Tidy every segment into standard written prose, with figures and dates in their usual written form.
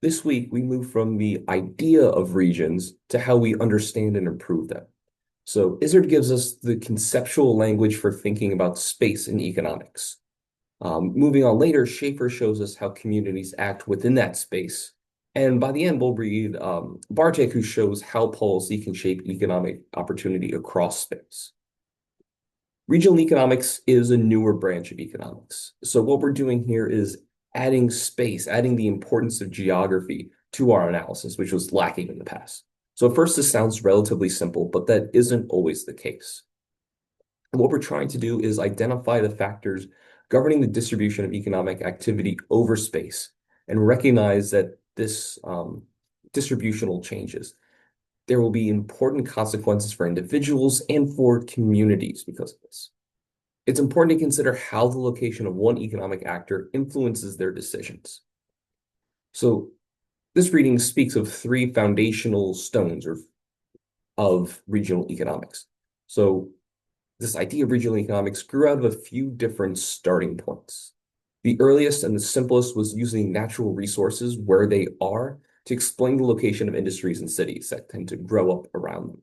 This week, we move from the idea of regions to how we understand and improve them. So Izzard gives us the conceptual language for thinking about space in economics. Moving on later, Schaefer shows us how communities act within that space. And by the end, we'll read Bartek, who shows how policy can shape economic opportunity across space. Regional economics is a newer branch of economics. So what we're doing here is adding space, adding the importance of geography to our analysis, which was lacking in the past. So at first, this sounds relatively simple, but that isn't always the case. And what we're trying to do is identify the factors governing the distribution of economic activity over space and recognize that this distributional changes. There will be important consequences for individuals and for communities because of this. It's important to consider how the location of one economic actor influences their decisions. So this reading speaks of three foundational stones of regional economics. So this idea of regional economics grew out of a few different starting points. The earliest and the simplest was using natural resources where they are to explain the location of industries and cities that tend to grow up around them.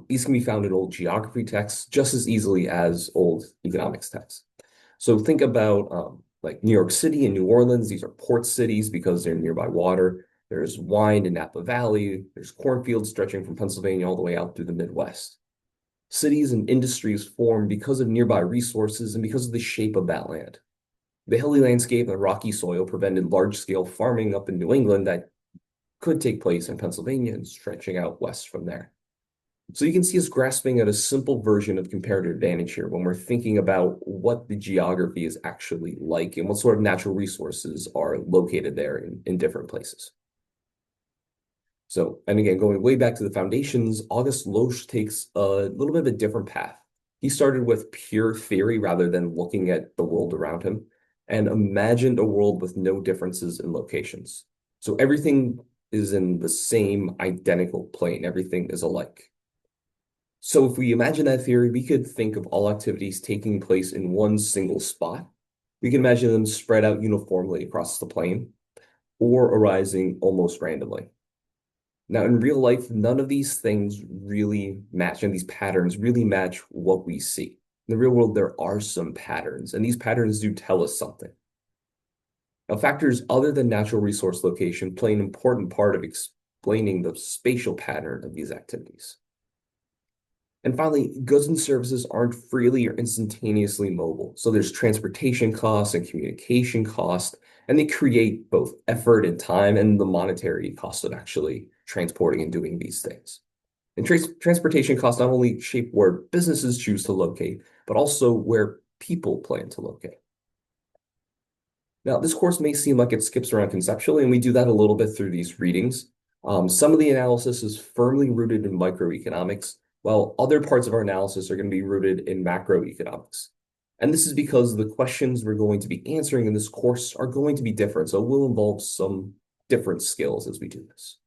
These can be found in old geography texts just as easily as old economics texts. So think about like New York City and New Orleans. These are port cities because they're nearby water. There's wine in Napa Valley. There's cornfields stretching from Pennsylvania all the way out through the Midwest. Cities and industries form because of nearby resources and because of the shape of that land. The hilly landscape and rocky soil prevented large-scale farming up in New England that could take place in Pennsylvania and stretching out west from there. So you can see us grasping at a simple version of comparative advantage here when we're thinking about what the geography is actually like and what sort of natural resources are located there in different places. So, and again, going way back to the foundations, Auguste Loesch takes a little bit of a different path. He started with pure theory rather than looking at the world around him and imagined a world with no differences in locations. So everything is in the same identical plane. Everything is alike. So if we imagine that theory, we could think of all activities taking place in one single spot. We can imagine them spread out uniformly across the plane or arising almost randomly. Now, in real life, none of these things really match, and these patterns really match what we see. In the real world, there are some patterns, and these patterns do tell us something. Now, factors other than natural resource location play an important part of explaining the spatial pattern of these activities. And finally, goods and services aren't freely or instantaneously mobile. So there's transportation costs and communication costs, and they create both effort and time and the monetary cost of actually transporting and doing these things. And transportation costs not only shape where businesses choose to locate, but also where people plan to locate. Now, this course may seem like it skips around conceptually, and we do that a little bit through these readings. Some of the analysis is firmly rooted in microeconomics, while other parts of our analysis are going to be rooted in macroeconomics. And this is because the questions we're going to be answering in this course are going to be different, so we'll involve some different skills as we do this.